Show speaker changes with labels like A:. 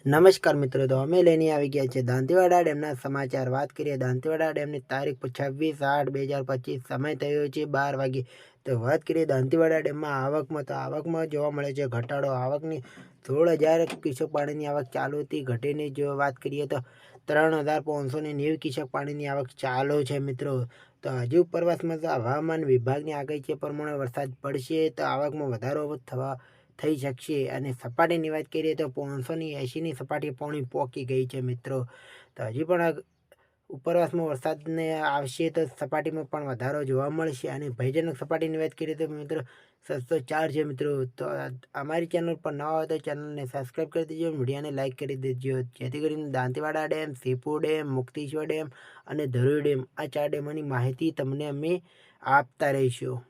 A: નમસ્કાર મિત્રો, તો અમે લઈને આવી ગયા છે દાંતીવાડા ડેમના સમાચાર. વાત કરીએ દાંતીવાડા ડેમની તારીખ 26/8/2025, સમય થયો છે 12 વાગે. તો વાત કરીએ દાંતીવાડા ડેમમાં આવકમાં, તો આવકમાં જોવા મળે છે ઘટાડો. આવકની 16,000 ક્યુસેક પાણીની આવક ચાલુ હતી. ઘટીને જો વાત કરીએ તો 3,590 ક્યુસેક પાણીની આવક ચાલુ છે મિત્રો. તો હજુ ઉપરવાસમાં તો હવામાન વિભાગની આગાહી છે પ્રમાણે વરસાદ પડશે તો આવકમાં વધારો થઈ શકશે. અને સપાટીની વાત કરીએ તો 580ની સપાટી પાણી પહોંચી ગઈ છે મિત્રો. તો હજી પણ ઉપરવાસમાં વરસાદને આવશે તો સપાટીમાં પણ વધારો જોવા મળશે. અને ભયજનક સપાટીની વાત કરીએ તો મિત્રો 704 છે મિત્રો. તો અમારી ચેનલ પર નવા હોય તો ચેનલને સબસ્ક્રાઈબ કરી દેજો, વિડીયોને લાઇક કરી દેજો, જેથી કરીને Dantiwada dam, Shivpur dam, Mukteshwar dam અને ધરોઈ ડેમ, આ 4 ડેમોની માહિતી તમને અમે આપતા રહીશું.